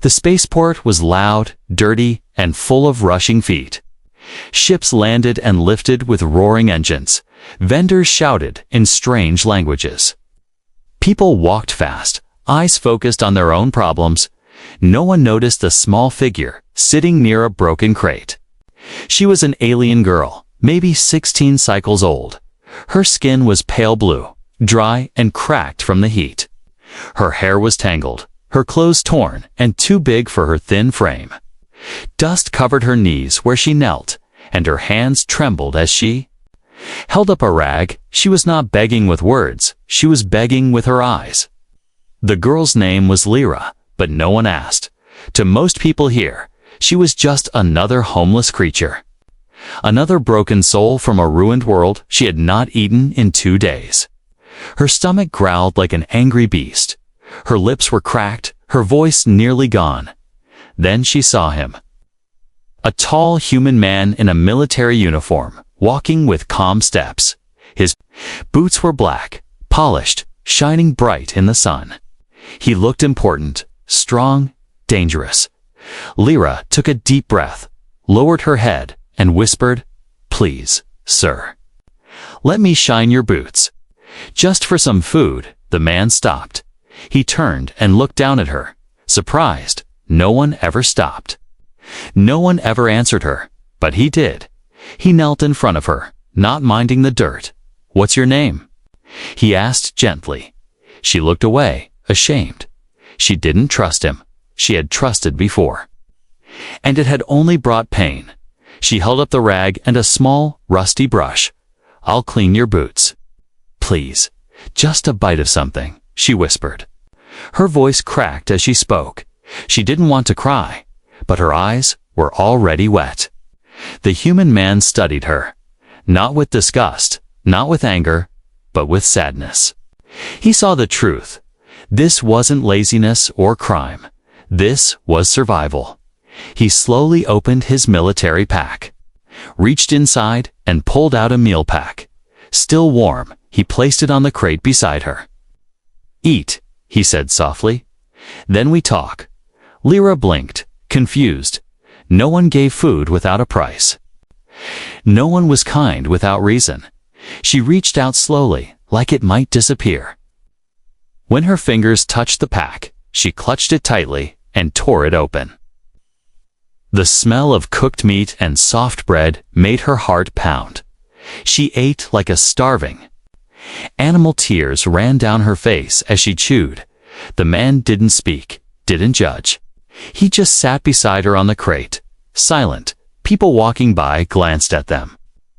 The spaceport was loud, dirty, and full of rushing feet. Ships landed and lifted with roaring engines. Vendors shouted in strange languages. People walked fast, eyes focused on their own problems. No one noticed a small figure sitting near a broken crate. She was an alien girl, maybe 16 cycles old. Her skin was pale blue, dry and cracked from the heat. Her hair was tangled, her clothes torn and too big for her thin frame. Dust covered her knees where she knelt, and her hands trembled as she held up a rag. She was not begging with words, she was begging with her eyes. The girl's name was Lyra, but no one asked. To most people here, she was just another homeless creature. Another broken soul from a ruined world she had not eaten in 2 days. Her stomach growled like an angry beast. Her lips were cracked, her voice nearly gone. Then she saw him. A tall human man in a military uniform, walking with calm steps. His boots were black, polished, shining bright in the sun. He looked important, strong, dangerous. Lyra took a deep breath, lowered her head, and whispered, "Please, sir, let me shine your boots." Just for some food, the man stopped. He turned and looked down at her, surprised. No one ever stopped. No one ever answered her, but he did. He knelt in front of her, not minding the dirt. "What's your name?" he asked gently. She looked away, ashamed. She didn't trust him. She had trusted before. And it had only brought pain. She held up the rag and a small, rusty brush. "I'll clean your boots." "Please, just a bite of something," she whispered. Her voice cracked as she spoke. She didn't want to cry, but her eyes were already wet. The human man studied her, not with disgust, not with anger, but with sadness. He saw the truth. This wasn't laziness or crime. This was survival. He slowly opened his military pack, reached inside and pulled out a meal pack. Still warm, he placed it on the crate beside her. "Eat," he said softly. "Then we talk." Lyra blinked, confused. No one gave food without a price. No one was kind without reason. She reached out slowly, like it might disappear. When her fingers touched the pack, she clutched it tightly and tore it open. The smell of cooked meat and soft bread made her heart pound. She ate like a starving. Animal tears ran down her face as she chewed. The man didn't speak, didn't judge. He just sat beside her on the crate, silent. People walking by glanced at them.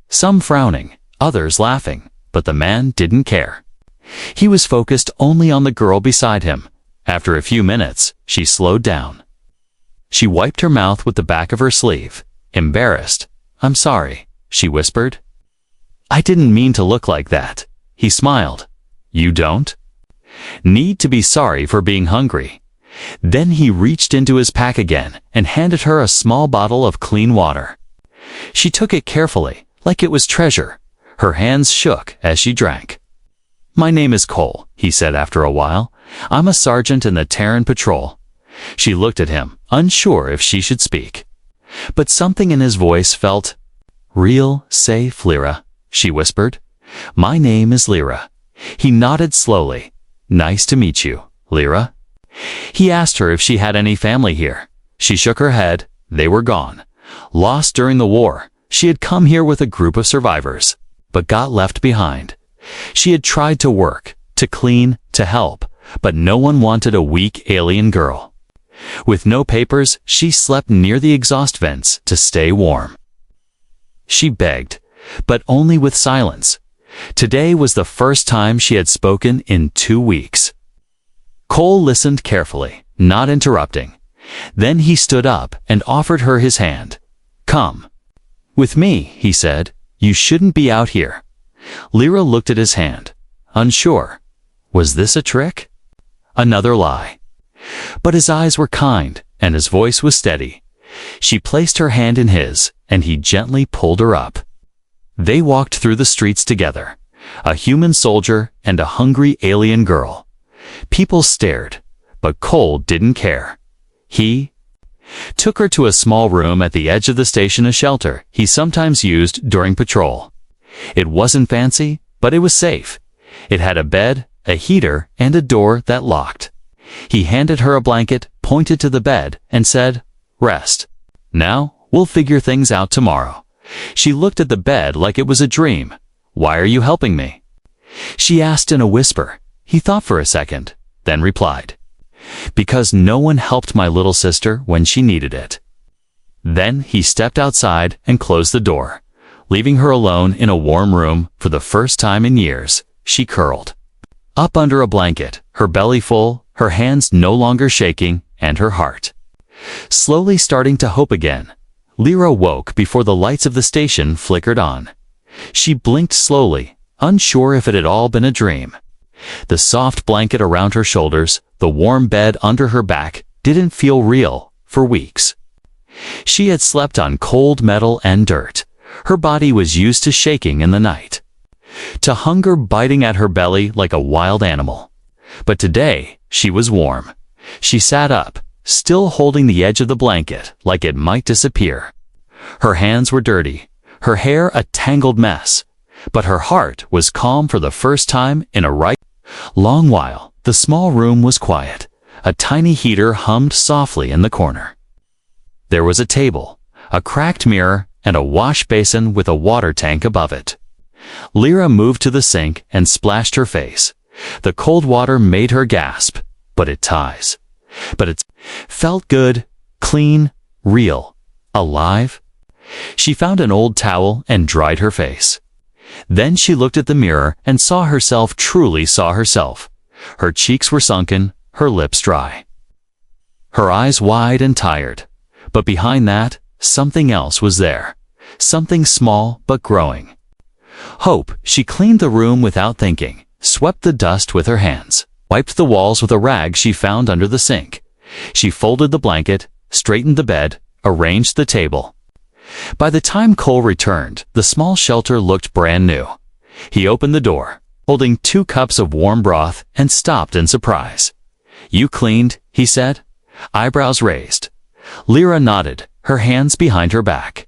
Some frowning, others laughing, but the man didn't care. He was focused only on the girl beside him. After a few minutes, she slowed down. She wiped her mouth with the back of her sleeve. Embarrassed. "I'm sorry," she whispered. "I didn't mean to look like that." He smiled. "You don't need to be sorry for being hungry." Then he reached into his pack again and handed her a small bottle of clean water. She took it carefully, like it was treasure. Her hands shook as she drank. "My name is Cole," he said after a while. "I'm a sergeant in the Terran Patrol." She looked at him, unsure if she should speak. But something in his voice felt real. "Safe, Lyra," she whispered. "My name is Lyra." He nodded slowly. "Nice to meet you, Lyra." He asked her if she had any family here. She shook her head. They were gone. Lost during the war, she had come here with a group of survivors, but got left behind. She had tried to work, to clean, to help, but no one wanted a weak alien girl. With no papers, she slept near the exhaust vents to stay warm. She begged, but only with silence. Today was the first time she had spoken in 2 weeks. Cole listened carefully, not interrupting. Then he stood up and offered her his hand. "Come with me," he said. "You shouldn't be out here." Lyra looked at his hand, unsure. Was this a trick? Another lie? But his eyes were kind, and his voice was steady. She placed her hand in his, and he gently pulled her up. They walked through the streets together, a human soldier and a hungry alien girl. People stared, but Cole didn't care. He took her to a small room at the edge of the station, a shelter he sometimes used during patrol. It wasn't fancy, but it was safe. It had a bed, a heater, and a door that locked. He handed her a blanket, pointed to the bed, and said, "Rest. Now, we'll figure things out tomorrow." She looked at the bed like it was a dream. "Why are you helping me?" she asked in a whisper. He thought for a second, then replied, "Because no one helped my little sister when she needed it." Then he stepped outside and closed the door, leaving her alone in a warm room. For the first time in years, she curled up under a blanket, her belly full, her hands no longer shaking, and her heart slowly starting to hope again. Lyra woke before the lights of the station flickered on. She blinked slowly, unsure if it had all been a dream. The soft blanket around her shoulders, the warm bed under her back, didn't feel real. For weeks she had slept on cold metal and dirt. Her body was used to shaking in the night, to hunger biting at her belly like a wild animal. But today, she was warm. She sat up, still holding the edge of the blanket like it might disappear. Her hands were dirty, her hair a tangled mess, but her heart was calm for the first time in a long while. The small room was quiet. A tiny heater hummed softly in the corner. There was a table, a cracked mirror, and a wash basin with a water tank above it. Lyra moved to the sink and splashed her face. The cold water made her gasp. But it felt good, clean, real, alive. She found an old towel and dried her face. Then she looked at the mirror and saw herself, truly saw herself. Her cheeks were sunken, her lips dry, her eyes wide and tired. But behind that, something else was there. Something small but growing. Hope. She cleaned the room without thinking, swept the dust with her hands, wiped the walls with a rag she found under the sink. She folded the blanket, straightened the bed, arranged the table. By the time Cole returned, the small shelter looked brand new. He opened the door, holding 2 cups of warm broth, and stopped in surprise. "You cleaned?" he said, eyebrows raised. Lyra nodded, her hands behind her back.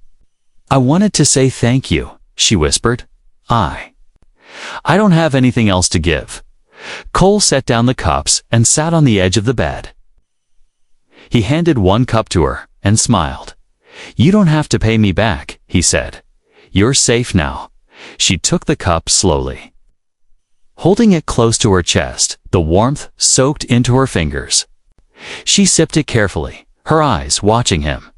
"I wanted to say thank you," she whispered. I don't have anything else to give." Cole set down the cups and sat on the edge of the bed. He handed 1 cup to her and smiled. "You don't have to pay me back," he said. "You're safe now." She took the cup slowly, holding it close to her chest. The warmth soaked into her fingers. She sipped it carefully, her eyes watching him.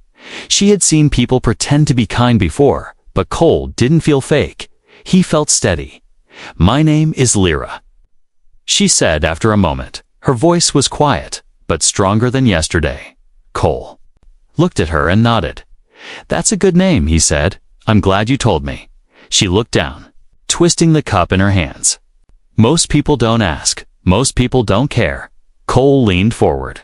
She had seen people pretend to be kind before, but Cole didn't feel fake. He felt steady. "My name is Lyra," she said after a moment. Her voice was quiet, but stronger than yesterday. Cole looked at her and nodded. "That's a good name," he said. "I'm glad you told me." She looked down, twisting the cup in her hands. "Most people don't ask. Most people don't care." Cole leaned forward,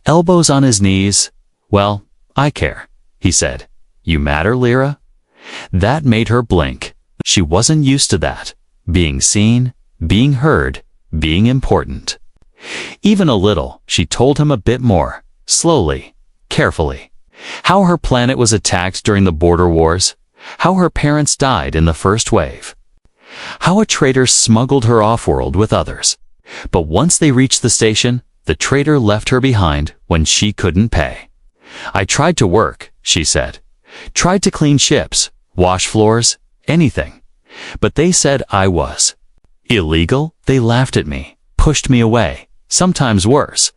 elbows on his knees. "Well, I care," he said. "You matter, Lyra?" That made her blink. She wasn't used to that. Being seen, being heard, being important. Even a little. She told him a bit more, slowly, carefully. How her planet was attacked during the border wars. How her parents died in the first wave. How a traitor smuggled her off-world with others. But once they reached the station, the traitor left her behind when she couldn't pay. "I tried to work," she said. "Tried to clean ships, wash floors, anything. But they said I was illegal." They laughed at me, pushed me away, sometimes worse.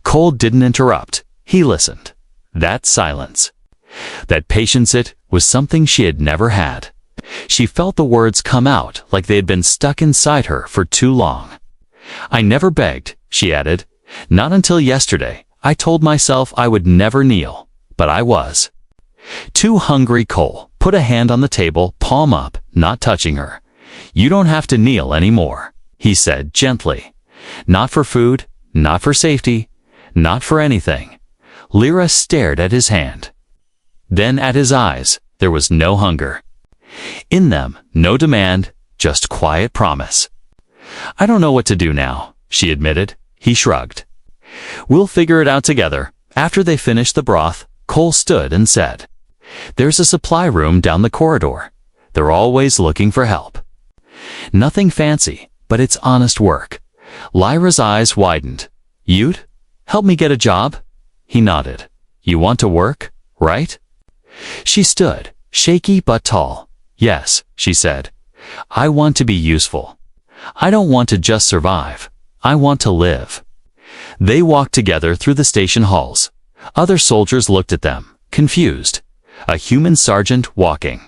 Cole didn't interrupt. He listened. That silence, that patience, it was something she had never had. She felt the words come out like they had been stuck inside her for too long. "I never begged," she added. "Not until yesterday. I told myself I would never kneel, but I was too hungry." Cole put a hand on the table, palm up, not touching her. "You don't have to kneel anymore," he said gently. "Not for food, not for safety, not for anything." Lyra stared at his hand, then at his eyes. There was no hunger in them, no demand, just quiet promise. "I don't know what to do now," she admitted. He shrugged. "We'll figure it out together. After they finished the broth, Cole stood and said, "There's a supply room down the corridor. They're always looking for help. Nothing fancy, but it's honest work." Lyra's eyes widened. "You'd help me get a job?" He nodded. "You want to work, right?" She stood, shaky but tall. "Yes," she said. "I want to be useful. I don't want to just survive. I want to live." They walked together through the station halls. Other soldiers looked at them, confused. A human sergeant walking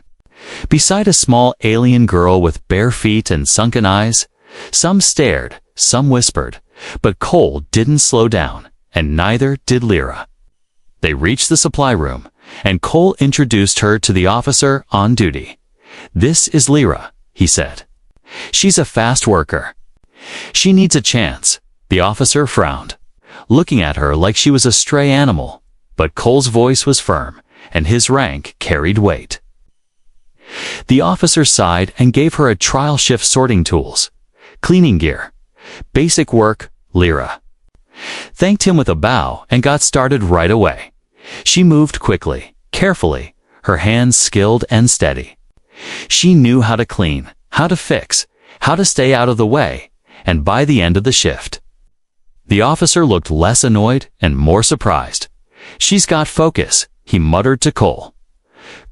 beside a small alien girl with bare feet and sunken eyes. Some stared, some whispered, but Cole didn't slow down, and neither did Lyra. They reached the supply room, and Cole introduced her to the officer on duty. "This is Lyra," he said. "She's a fast worker. She needs a chance." The officer frowned, looking at her like she was a stray animal, but Cole's voice was firm, and his rank carried weight. The officer sighed and gave her a trial shift: sorting tools, cleaning gear, basic work. Lyra thanked him with a bow and got started right away. She moved quickly, carefully, her hands skilled and steady. She knew how to clean, how to fix, how to stay out of the way, and by the end of the shift, the officer looked less annoyed and more surprised. "She's got focus," he muttered to Cole.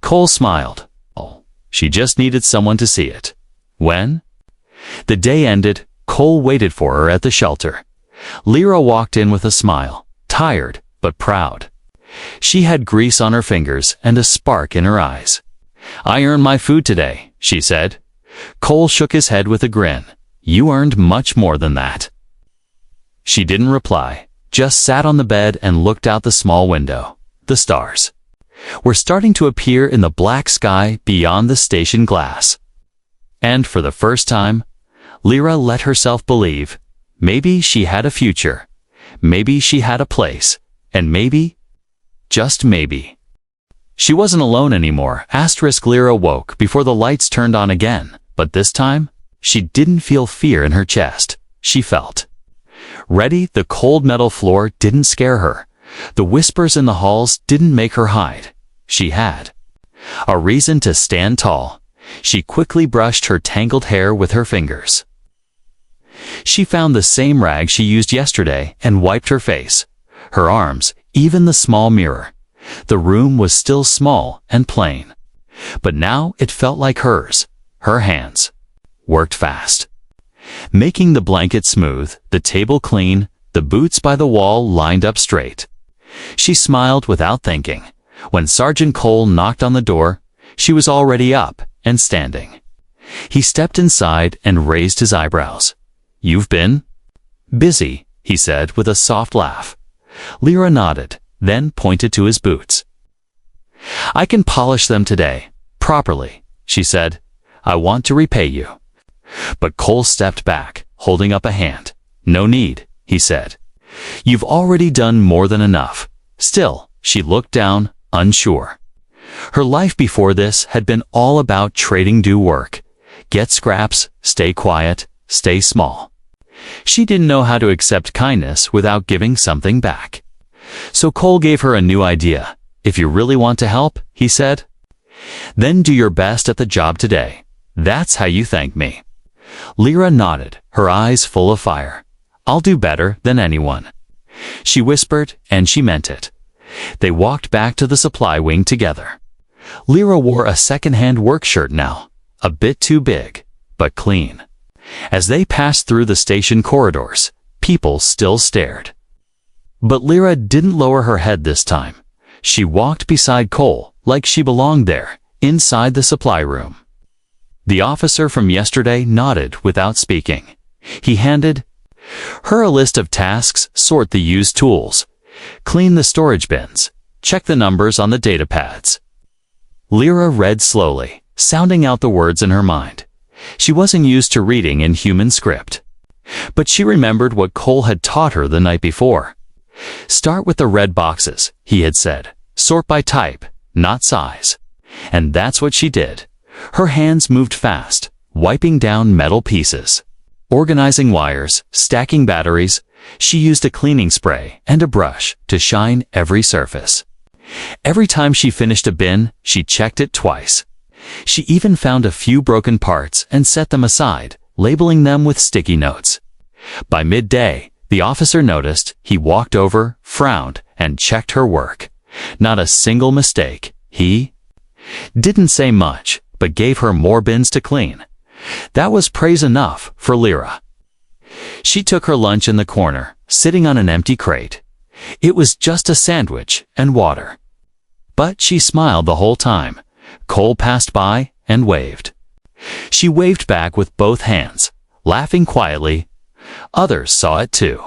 Cole smiled. Oh, she just needed someone to see it. When the day ended, Cole waited for her at the shelter. Lyra walked in with a smile, tired but proud. She had grease on her fingers and a spark in her eyes. "I earned my food today," she said. Cole shook his head with a grin. "You earned much more than that." She didn't reply, just sat on the bed and looked out the small window. The stars were starting to appear in the black sky beyond the station glass. And for the first time, Lyra let herself believe maybe she had a future, maybe she had a place, and maybe, just maybe, she wasn't alone anymore. Lyra woke before the lights turned on again, but this time, she didn't feel fear in her chest. She felt ready. The cold metal floor didn't scare her. The whispers in the halls didn't make her hide. She had a reason to stand tall. She quickly brushed her tangled hair with her fingers. She found the same rag she used yesterday and wiped her face, her arms, even the small mirror. The room was still small and plain, but now it felt like hers. Her hands worked fast, making the blanket smooth, the table clean, the boots by the wall lined up straight. She smiled without thinking. When Sergeant Cole knocked on the door, she was already up and standing. He stepped inside and raised his eyebrows. "You've been busy," he said with a soft laugh. Lyra nodded, then pointed to his boots. "I can polish them today, properly," she said. "I want to repay you." But Cole stepped back, holding up a hand. "No need," he said. "You've already done more than enough." Still, she looked down, unsure. Her life before this had been all about trading due work. Get scraps, stay quiet, stay small. She didn't know how to accept kindness without giving something back. So Cole gave her a new idea. "If you really want to help," he said, "then do your best at the job today. That's how you thank me." Lyra nodded, her eyes full of fire. "I'll do better than anyone," she whispered, and she meant it. They walked back to the supply wing together. Lyra wore a second-hand work shirt now, a bit too big, but clean. As they passed through the station corridors, people still stared. But Lyra didn't lower her head this time. She walked beside Cole like she belonged there, inside the supply room. The officer from yesterday nodded without speaking. He handed her a list of tasks: sort the used tools, clean the storage bins, check the numbers on the data pads. Lyra read slowly, sounding out the words in her mind. She wasn't used to reading in human script, but she remembered what Cole had taught her the night before. "Start with the red boxes," he had said. "Sort by type, not size." And that's what she did. Her hands moved fast, wiping down metal pieces. Organizing wires, stacking batteries, she used a cleaning spray and a brush to shine every surface. Every time she finished a bin, she checked it twice. She even found a few broken parts and set them aside, labeling them with sticky notes. By midday, the officer noticed. He walked over, frowned, and checked her work. Not a single mistake. He didn't say much, but gave her more bins to clean. That was praise enough for Lyra. She took her lunch in the corner, sitting on an empty crate. It was just a sandwich and water. But she smiled the whole time. Cole passed by and waved. She waved back with both hands, laughing quietly. Others saw it too.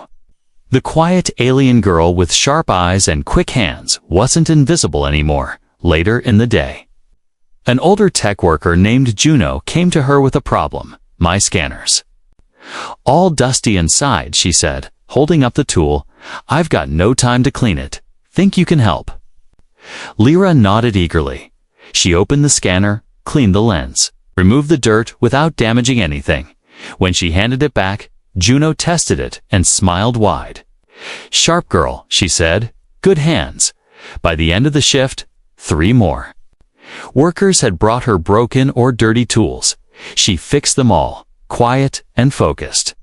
The quiet alien girl with sharp eyes and quick hands wasn't invisible anymore. Later in the day, an older tech worker named Juno came to her with a problem. My scanners. All dusty inside, she said, holding up the tool. I've got no time to clean it. Think you can help? Lyra nodded eagerly. She opened the scanner, cleaned the lens, removed the dirt without damaging anything. When she handed it back, Juno tested it and smiled wide. Sharp girl, she said. Good hands. By the end of the shift, 3 more. Workers had brought her broken or dirty tools. She fixed them all, quiet and focused.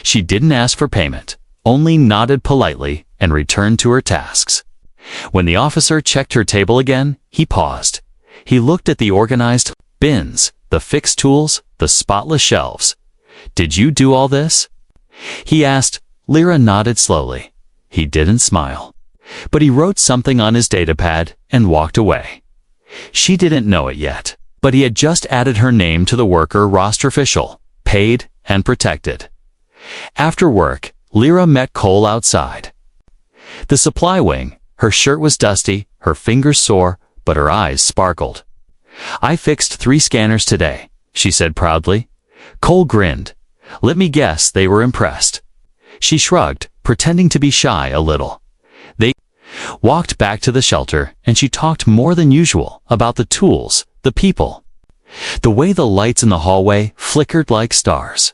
She didn't ask for payment, only nodded politely and returned to her tasks. When the officer checked her table again, he paused. He looked at the organized bins, the fixed tools, the spotless shelves. Did you do all this? He asked. Lyra nodded slowly. He didn't smile, but he wrote something on his datapad and walked away. She didn't know it yet, but he had just added her name to the worker roster official, paid and protected. After work, Lyra met Cole outside the supply wing. Her shirt was dusty, her fingers sore, but her eyes sparkled. I fixed 3 scanners today, she said proudly. Cole grinned. Let me guess they were impressed. She shrugged, pretending to be shy a little. They walked back to the shelter, and she talked more than usual about the tools, the people, the way the lights in the hallway flickered like stars.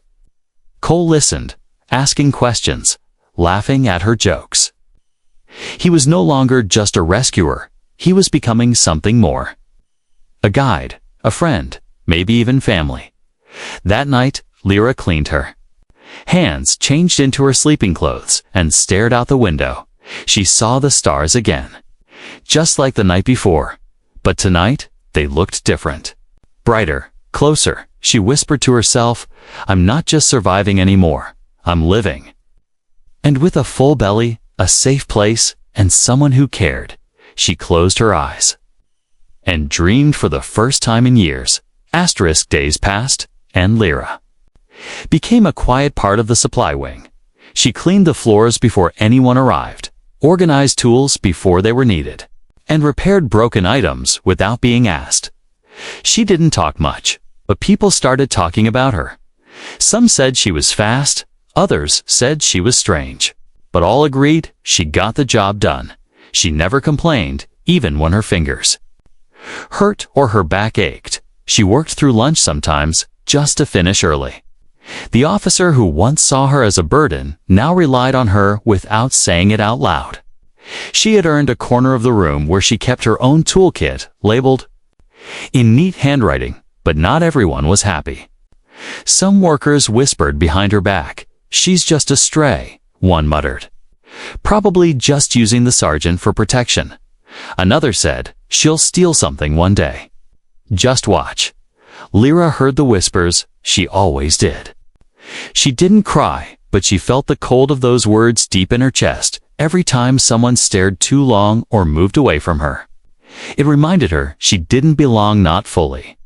Cole listened, asking questions, laughing at her jokes. He was no longer just a rescuer. He was becoming something more. A guide, a friend, maybe even family. That night, Lyra cleaned her hands, changed into her sleeping clothes, and stared out the window. She saw the stars again, just like the night before. But tonight, they looked different. Brighter, closer. She whispered to herself, I'm not just surviving anymore. I'm living. And with a full belly, a safe place, and someone who cared, she closed her eyes and dreamed for the first time in years. Days passed, and Lyra became a quiet part of the supply wing. She cleaned the floors before anyone arrived, organized tools before they were needed, and repaired broken items without being asked. She didn't talk much, but people started talking about her. Some said she was fast, others said she was strange, but all agreed she got the job done. She never complained, even when her fingers hurt or her back ached. She worked through lunch sometimes, just to finish early. The officer who once saw her as a burden now relied on her without saying it out loud. She had earned a corner of the room where she kept her own toolkit, labeled in neat handwriting, but not everyone was happy. Some workers whispered behind her back, she's just a stray, one muttered. Probably just using the sergeant for protection. Another said, she'll steal something one day. Just watch. Lyra heard the whispers. She always did. She didn't cry, but she felt the cold of those words deep in her chest every time someone stared too long or moved away from her. It reminded her she didn't belong, not fully.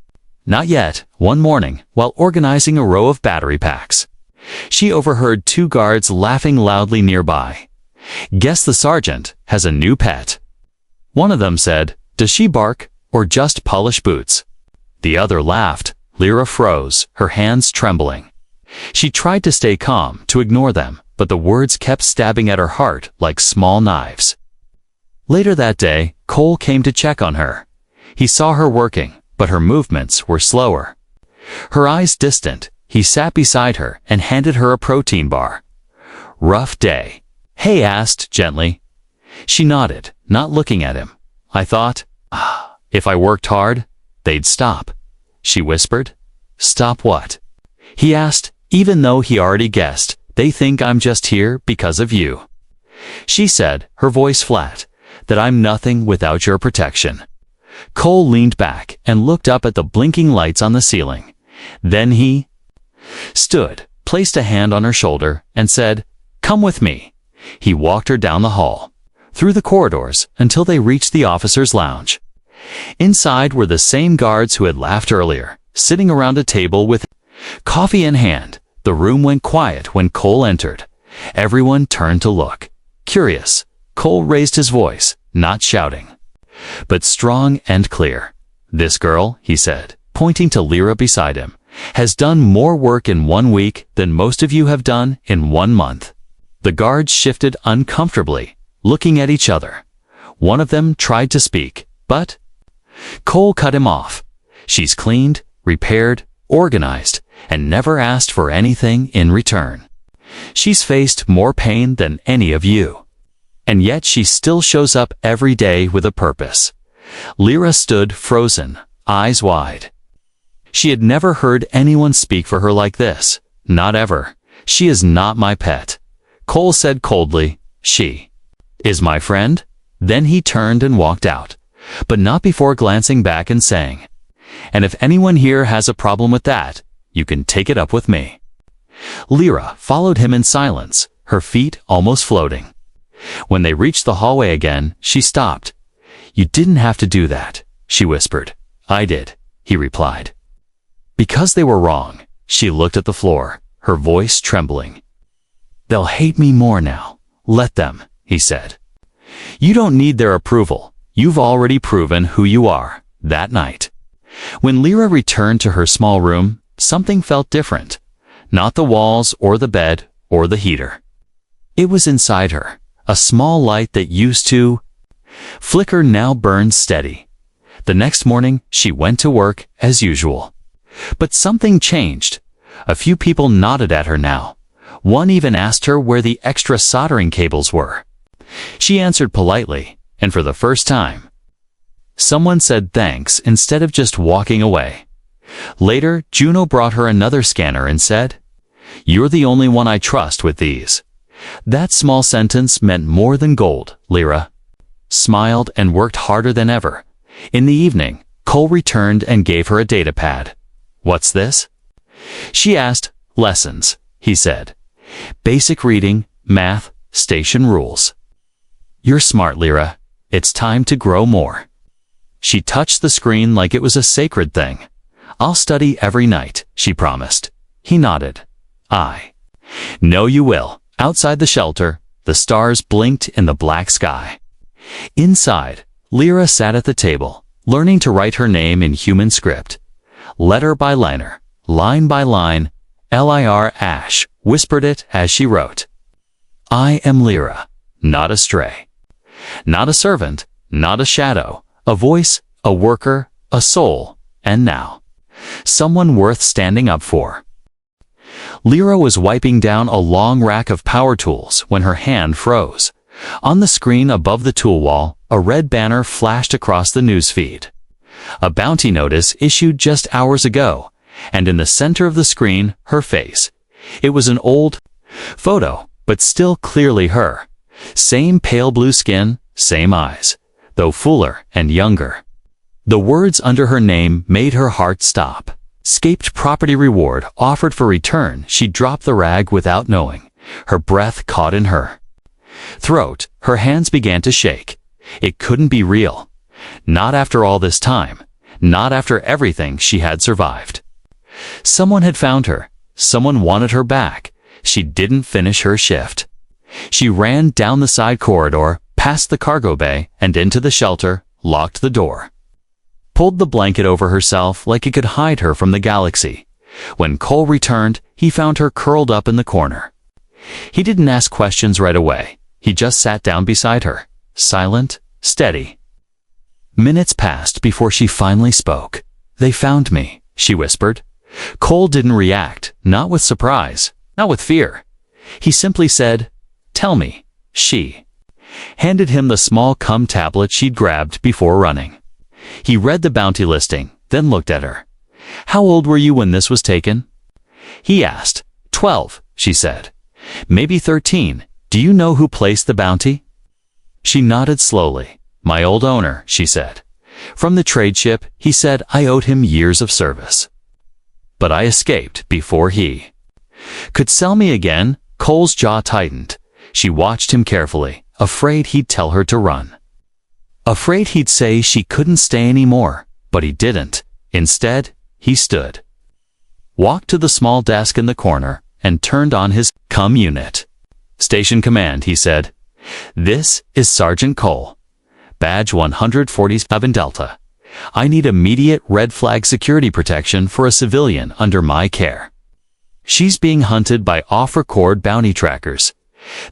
Not yet. One morning, while organizing a row of battery packs, she overheard 2 guards laughing loudly nearby. Guess the sergeant has a new pet. One of them said, does she bark or just polish boots? The other laughed. Lyra froze, her hands trembling. She tried to stay calm, to ignore them, but the words kept stabbing at her heart like small knives. Later that day, Cole came to check on her. He saw her working, but her movements were slower. Her eyes distant, He sat beside her and handed her a protein bar. "Rough day?" Hay asked gently. She nodded, not looking at him. "I thought, if I worked hard, they'd stop." She whispered. "Stop what?" He asked, even though he already guessed. "They think I'm just here because of you." She said, her voice flat, "that I'm nothing without your protection." Cole leaned back and looked up at the blinking lights on the ceiling. Then he stood, placed a hand on her shoulder, and said, "Come with me." He walked her down the hall, through the corridors, until they reached the officers' lounge. Inside were the same guards who had laughed earlier, sitting around a table with coffee in hand. The room went quiet when Cole entered. Everyone turned to look. Curious, Cole raised his voice, not shouting, but strong and clear. "This girl," he said, pointing to Lyra beside him, "has done more work in 1 week than most of you have done in 1 month." The guards shifted uncomfortably, looking at each other. One of them tried to speak, but Cole cut him off. "She's cleaned, repaired, organized, and never asked for anything in return. She's faced more pain than any of you. And yet she still shows up every day with a purpose." Lyra stood frozen, eyes wide. She had never heard anyone speak for her like this. "Not ever. She is not my pet." Cole said coldly, "She is my friend." Then he turned and walked out, but not before glancing back and saying, "And if anyone here has a problem with that, you can take it up with me." Lyra followed him in silence, her feet almost floating. When they reached the hallway again, she stopped. "You didn't have to do that," she whispered. "I did," he replied. "Because they were wrong." She looked at the floor, her voice trembling. "They'll hate me more now. Let them," he said. "You don't need their approval. You've already proven who you are." That night, when Lyra returned to her small room, something felt different. Not the walls or the bed or the heater. It was inside her. A small light that used to flicker now burned steady. The next morning, she went to work as usual. But something changed. A few people nodded at her now. One even asked her where the extra soldering cables were. She answered politely, and for the first time, someone said thanks instead of just walking away. Later, Juno brought her another scanner and said, "You're the only one I trust with these." That small sentence meant more than gold. Lyra smiled and worked harder than ever. In the evening, Cole returned and gave her a data pad. "What's this?" she asked. "Lessons," he said. "Basic reading, math, station rules." "You're smart, Lyra. It's time to grow more." She touched the screen like it was a sacred thing. "I'll study every night," she promised. He nodded. "I know you will." Outside the shelter, the stars blinked in the black sky. Inside, Lyra sat at the table, learning to write her name in human script. Letter by liner, line by line, Lyr Ash whispered it as she wrote. "I am Lyra, not a stray. Not a servant, not a shadow, a voice, a worker, a soul, and now, someone worth standing up for." Lyra was wiping down a long rack of power tools when her hand froze. On the screen above the tool wall, a red banner flashed across the newsfeed. A bounty notice issued just hours ago, and in the center of the screen, her face. It was an old photo, but still clearly her. Same pale blue skin, same eyes, though fuller and younger. The words under her name made her heart stop. "Escaped property reward offered for return." She dropped the rag without knowing. Her breath caught in her throat. Her hands began to shake. It couldn't be real. Not after all this time. Not after everything she had survived. Someone had found her. Someone wanted her back. She didn't finish her shift. She ran down the side corridor, past the cargo bay, and into the shelter, locked the door. Pulled the blanket over herself like it could hide her from the galaxy. When Cole returned, he found her curled up in the corner. He didn't ask questions right away. He just sat down beside her, silent, steady. Minutes passed before she finally spoke. "They found me," she whispered. Cole didn't react, not with surprise, not with fear. He simply said, "Tell me." She handed him the small cum tablet she'd grabbed before running. He read the bounty listing, then looked at her. "How old were you when this was taken?" He asked. 12, she said. "Maybe 13. Do you know who placed the bounty?" She nodded slowly. "My old owner," she said. "From the trade ship, he said I owed him years of service. But I escaped before he could sell me again." Cole's jaw tightened. She watched him carefully, afraid he'd tell her to run. Afraid he'd say she couldn't stay anymore, but he didn't. Instead, he stood, walked to the small desk in the corner, and turned on his cum unit. "Station command," he said. "This is Sergeant Cole. Badge 147 Delta. I need immediate red flag security protection for a civilian under my care. She's being hunted by off-record bounty trackers."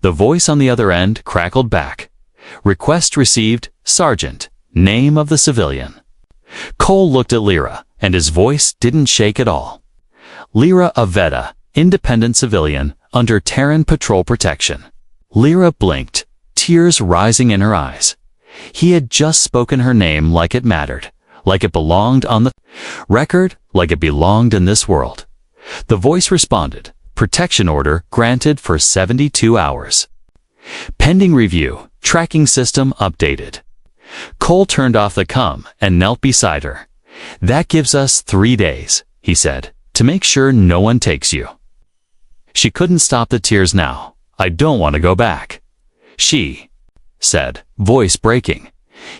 The voice on the other end crackled back. "Request received, Sergeant. Name of the civilian." Cole looked at Lyra, and his voice didn't shake at all. "Lyra Aveda, independent civilian, under Terran patrol protection." Lyra blinked, tears rising in her eyes. He had just spoken her name like it mattered, like it belonged on the record, like it belonged in this world. The voice responded, "Protection order granted for 72 hours. Pending review, tracking system updated." Cole turned off the cum and knelt beside her. "That gives us 3 days," he said, "to make sure no one takes you." She couldn't stop the tears now. "I don't want to go back," she said, voice breaking.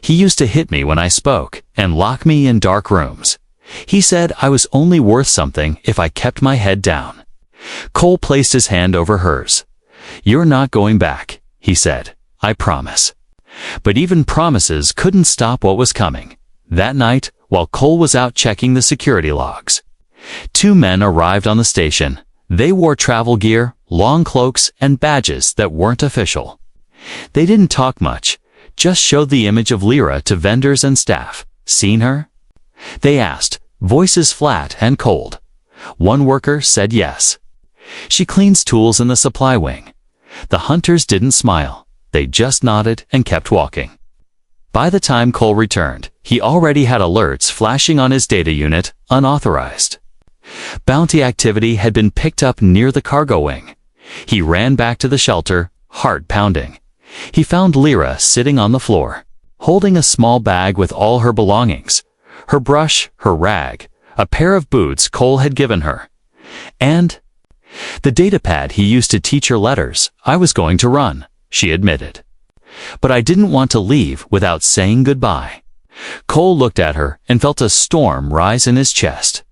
"He used to hit me when I spoke and lock me in dark rooms. He said I was only worth something if I kept my head down." Cole placed his hand over hers. "You're not going back," he said. "I promise." But even promises couldn't stop what was coming. That night, while Cole was out checking the security logs, 2 men arrived on the station. They wore travel gear, long cloaks, and badges that weren't official. They didn't talk much, just showed the image of Lyra to vendors and staff. "Seen her?" they asked, voices flat and cold. One worker said yes. "She cleans tools in the supply wing." The hunters didn't smile. They just nodded and kept walking. By the time Cole returned, he already had alerts flashing on his data unit, unauthorized. Bounty activity had been picked up near the cargo wing. He ran back to the shelter, heart pounding. He found Lyra sitting on the floor, holding a small bag with all her belongings, her brush, her rag, a pair of boots Cole had given her, and the datapad he used to teach her letters. "I was going to run," she admitted. "But I didn't want to leave without saying goodbye." Cole looked at her and felt a storm rise in his chest.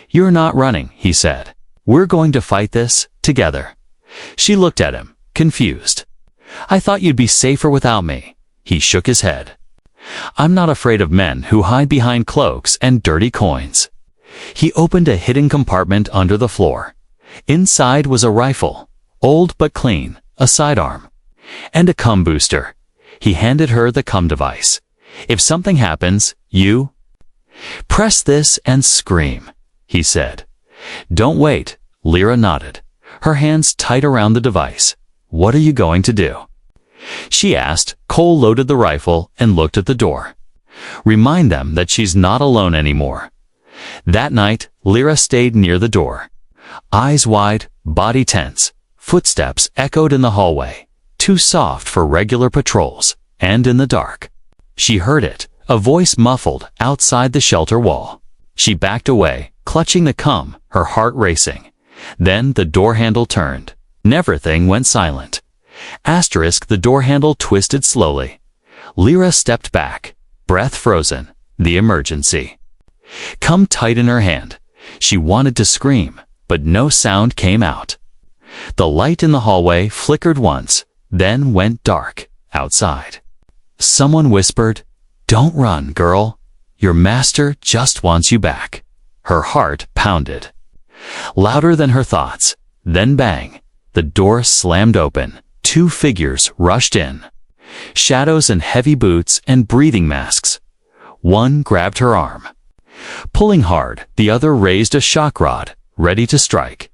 "You're not running," he said. "We're going to fight this together." She looked at him, confused. "I thought you'd be safer without me." He shook his head. "I'm not afraid of men who hide behind cloaks and dirty coins." He opened a hidden compartment under the floor. Inside was a rifle, old but clean, a sidearm, and a cum booster. He handed her the cum device. "If something happens, you press this and scream," he said. "Don't wait." Lyra nodded, her hands tight around the device. "What are you going to do?" she asked. Cole loaded the rifle and looked at the door. "Remind them that she's not alone anymore." That night, Lyra stayed near the door. Eyes wide, body tense, footsteps echoed in the hallway, too soft for regular patrols, and in the dark, she heard it, a voice muffled outside the shelter wall. She backed away, clutching the cum, her heart racing. Then the door handle turned. Everything went silent. The door handle twisted slowly. Lyra stepped back, breath frozen. The emergency cum tight in her hand. She wanted to scream, but no sound came out. The light in the hallway flickered once, then went dark. Outside, someone whispered, "Don't run, girl. Your master just wants you back." Her heart pounded louder than her thoughts. Then bang, the door slammed open. 2 figures rushed in, shadows and heavy boots and breathing masks. One grabbed her arm. Pulling hard, the other raised a shock rod, ready to strike.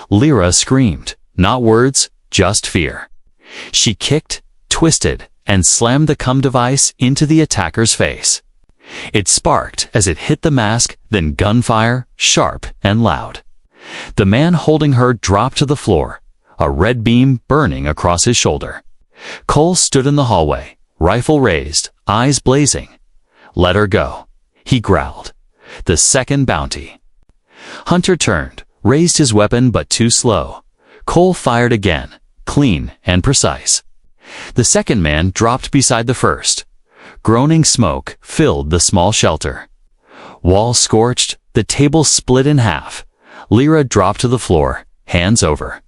Lyra screamed, not words, just fear. She kicked, twisted, and slammed the cum device into the attacker's face. It sparked as it hit the mask, then gunfire, sharp and loud. The man holding her dropped to the floor, a red beam burning across his shoulder. Cole stood in the hallway, rifle raised, eyes blazing. Let her go, he growled. The second bounty. Hunter turned, raised his weapon but too slow. Cole fired again, clean and precise. The second man dropped beside the first. Groaning smoke filled the small shelter. Walls scorched, the table split in half. Lyra dropped to the floor, hands over.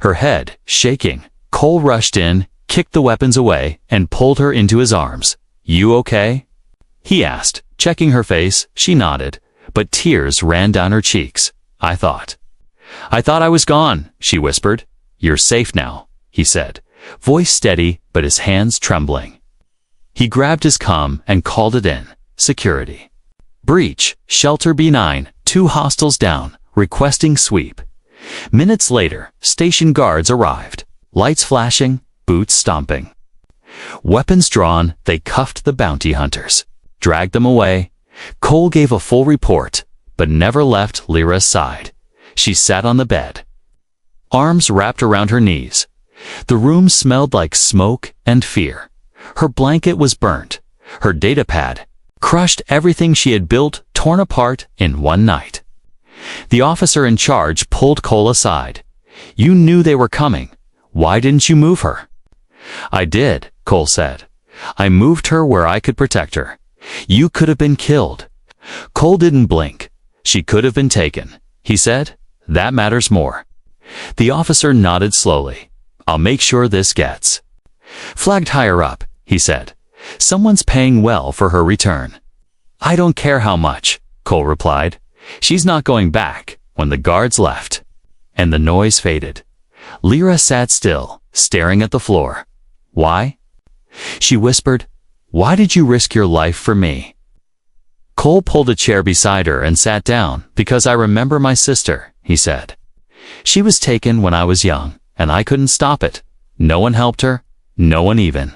Her head shaking, Cole rushed in, kicked the weapons away, and pulled her into his arms. You okay? He asked, checking her face. She nodded, but tears ran down her cheeks. I thought I was gone, she whispered. You're safe now, he said, voice steady but his hands trembling. He grabbed his comm and called it in. Security. Breach, shelter B9, 2 hostiles down, requesting sweep. Minutes later, station guards arrived, lights flashing, boots stomping. Weapons drawn, they cuffed the bounty hunters, dragged them away. Cole gave a full report, but never left Lyra's side. She sat on the bed, arms wrapped around her knees. The room smelled like smoke and fear. Her blanket was burnt. Her datapad, crushed, everything she had built torn apart in one night. The officer in charge pulled Cole aside. You knew they were coming. Why didn't you move her? I did, Cole said. I moved her where I could protect her. You could have been killed. Cole didn't blink. She could have been taken, he said. That matters more. The officer nodded slowly. I'll make sure this gets flagged higher up, he said. Someone's paying well for her return. I don't care how much, Cole replied. She's not going back. When the guards left, and the noise faded, Lyra sat still, staring at the floor. Why? She whispered. Why did you risk your life for me? Cole pulled a chair beside her and sat down. Because I remember my sister, he said. She was taken when I was young, and I couldn't stop it. No one helped her, no one even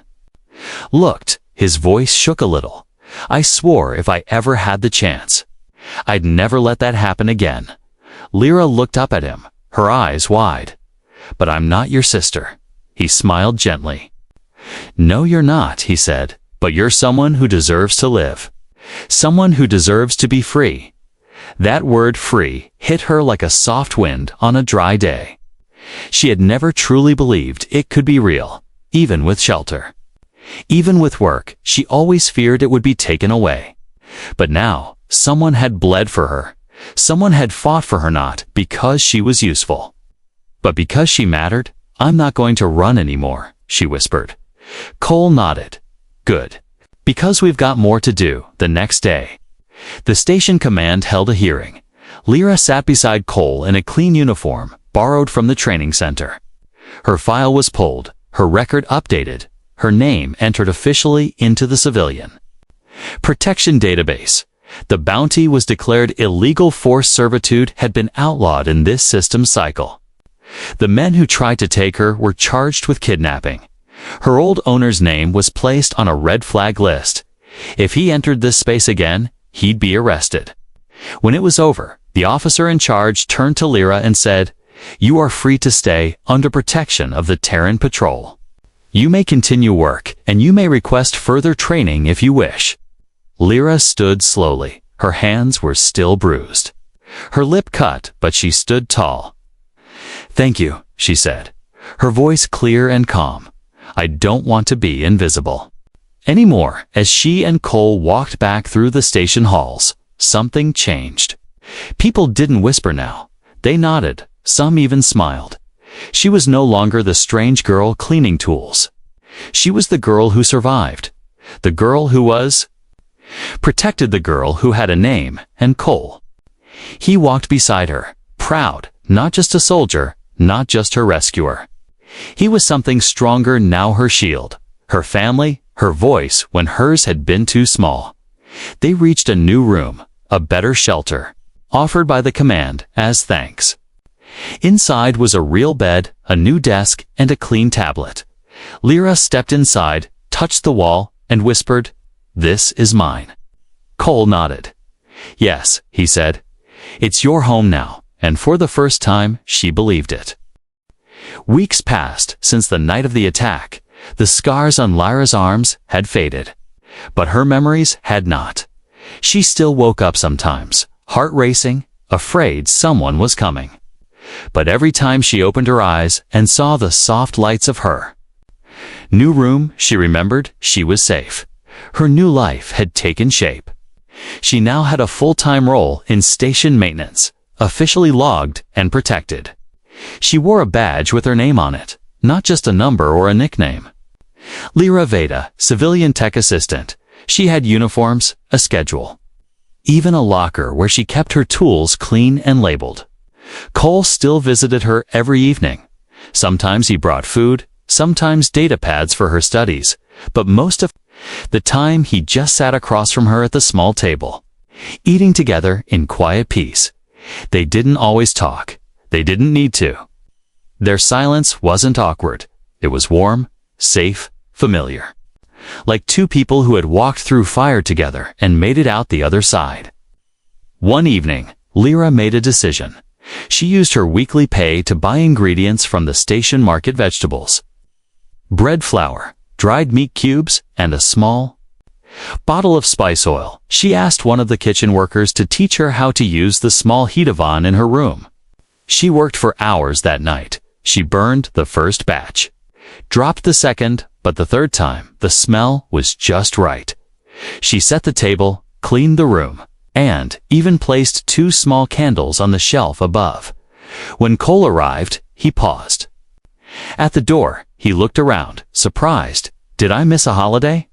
looked. His voice shook a little. I swore if I ever had the chance, I'd never let that happen again. Lyra looked up at him, her eyes wide. But I'm not your sister. He smiled gently. No, you're not, he said, but you're someone who deserves to live. Someone who deserves to be free. That word free hit her like a soft wind on a dry day. She had never truly believed it could be real, even with shelter. Even with work, she always feared it would be taken away. But now, someone had bled for her. Someone had fought for her, not because she was useful, but because she mattered. I'm not going to run anymore, she whispered. Cole nodded. Good. Because we've got more to do. The next day, the station command held a hearing. Lyra sat beside Cole in a clean uniform, borrowed from the training center. Her file was pulled, her record updated, her name entered officially into the civilian protection database. The bounty was declared illegal. Forced servitude had been outlawed in this system cycle. The men who tried to take her were charged with kidnapping. Her old owner's name was placed on a red flag list. If he entered this space again, he'd be arrested. When it was over, the officer in charge turned to Lyra and said, You are free to stay under protection of the Terran Patrol. You may continue work, and you may request further training if you wish. Lyra stood slowly. Her hands were still bruised. Her lip cut, but she stood tall. Thank you, she said, her voice clear and calm. I don't want to be invisible anymore. As she and Cole walked back through the station halls, something changed. People didn't whisper now. They nodded. Some even smiled. She was no longer the strange girl cleaning tools. She was the girl who survived. The girl who was protected, the girl who had a name. And Cole, he walked beside her, proud, not just a soldier, not just her rescuer. He was something stronger now, her shield, her family, her voice when hers had been too small. They reached a new room, a better shelter, offered by the command as thanks. Inside was a real bed, a new desk, and a clean tablet. Lyra stepped inside, touched the wall, and whispered, "This is mine." Cole nodded. "Yes," he said. "It's your home now," and for the first time, she believed it. Weeks passed since the night of the attack. The scars on Lyra's arms had faded, but her memories had not. She still woke up sometimes, heart racing, afraid someone was coming. But every time she opened her eyes and saw the soft lights of her new room, she remembered she was safe. Her new life had taken shape. She now had a full-time role in station maintenance, officially logged and protected. She wore a badge with her name on it, not just a number or a nickname. Lyra Veda, civilian tech assistant. She had uniforms, a schedule, even a locker where she kept her tools clean and labeled. Cole still visited her every evening. Sometimes he brought food, sometimes data pads for her studies, but most of the time he just sat across from her at the small table, eating together in quiet peace. They didn't always talk. They didn't need to. Their silence wasn't awkward. It was warm, safe, familiar. Like two people who had walked through fire together and made it out the other side. One evening, Lyra made a decision. She used her weekly pay to buy ingredients from the station market: vegetables, bread flour, dried meat cubes, and a small bottle of spice oil. She asked one of the kitchen workers to teach her how to use the small heat oven in her room. She worked for hours that night. She burned the first batch, dropped the second, but the third time, the smell was just right. She set the table, cleaned the room, and even placed 2 small candles on the shelf above. When Cole arrived, he paused. At the door, he looked around, surprised. "Did I miss a holiday?"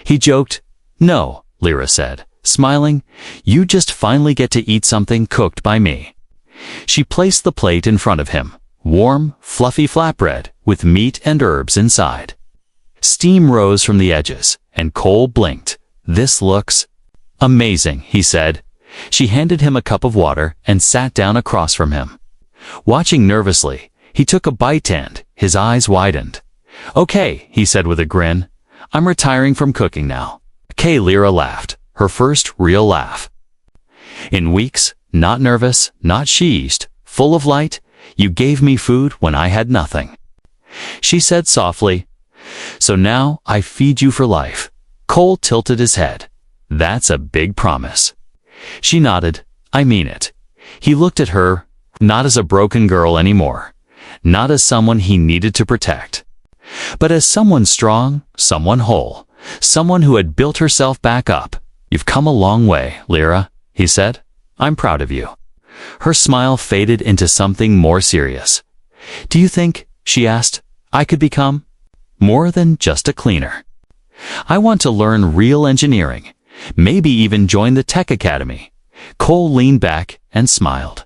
He joked. "No," Lyra said, smiling. "You just finally get to eat something cooked by me." She placed the plate in front of him, warm, fluffy flatbread with meat and herbs inside. Steam rose from the edges, and Cole blinked. "This looks amazing," he said. She handed him a cup of water and sat down across from him. Watching nervously, he took a bite and his eyes widened. "Okay," he said with a grin. "I'm retiring from cooking now." "Okay," Lyra laughed, her first real laugh in weeks. Not nervous, not sheezed, full of light. "You gave me food when I had nothing," she said softly. "So now I feed you for life." Cole tilted his head. "That's a big promise." She nodded. "I mean it." He looked at her, not as a broken girl anymore, not as someone he needed to protect, but as someone strong, someone whole, someone who had built herself back up. "You've come a long way, Lyra," he said. "I'm proud of you." Her smile faded into something more serious. "Do you think," she asked, "I could become more than just a cleaner? I want to learn real engineering, maybe even join the tech academy." Cole leaned back and smiled.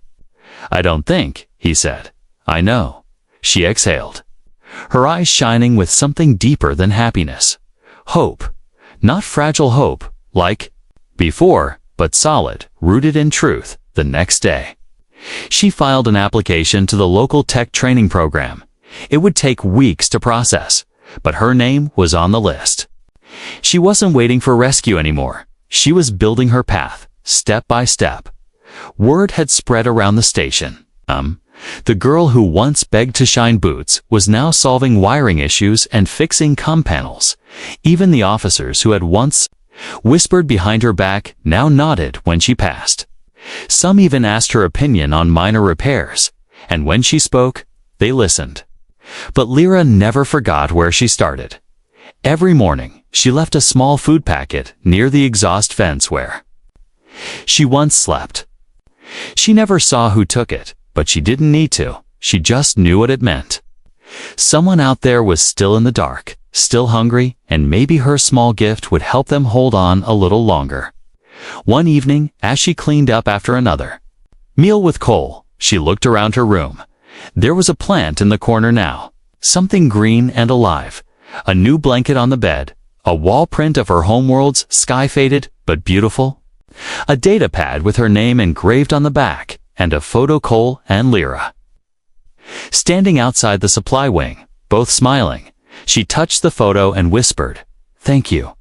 "I don't think," he said. "I know." She exhaled, her eyes shining with something deeper than happiness. Hope. Not fragile hope, like before, but solid, rooted in truth. The next day, she filed an application to the local tech training program. It would take weeks to process, but her name was on the list. She wasn't waiting for rescue anymore. She was building her path, step by step. Word had spread around the station. The girl who once begged to shine boots was now solving wiring issues and fixing comm panels. Even the officers who had once whispered behind her back now nodded when she passed. Some even asked her opinion on minor repairs, and when she spoke, they listened. But Lyra never forgot where she started. Every morning, she left a small food packet near the exhaust vents where she once slept. She never saw who took it, but she didn't need to. She just knew what it meant. Someone out there was still in the dark, still hungry, and maybe her small gift would help them hold on a little longer. One evening, as she cleaned up after another meal with Cole, she looked around her room. There was a plant in the corner now, something green and alive, a new blanket on the bed, a wall print of her homeworld's sky, faded but beautiful. A data pad with her name engraved on the back, and a photo Cole and Lyra. Standing outside the supply wing, both smiling, she touched the photo and whispered, "Thank you."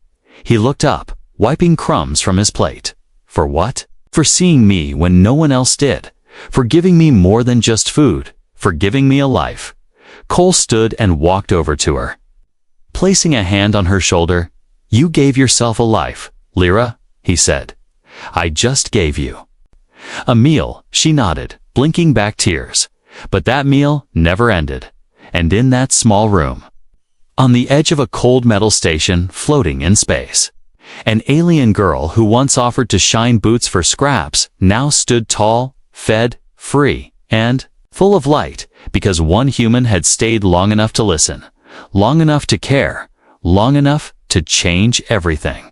He looked up, wiping crumbs from his plate. For what? For seeing me when no one else did. For giving me more than just food. For giving me a life. Cole stood and walked over to her. Placing a hand on her shoulder, "You gave yourself a life, Lyra," he said. "I just gave you a meal," she nodded, blinking back tears. But that meal never ended. And in that small room, on the edge of a cold metal station floating in space, an alien girl who once offered to shine boots for scraps now stood tall, fed, free, and full of light, because one human had stayed long enough to listen, long enough to care, long enough to change everything.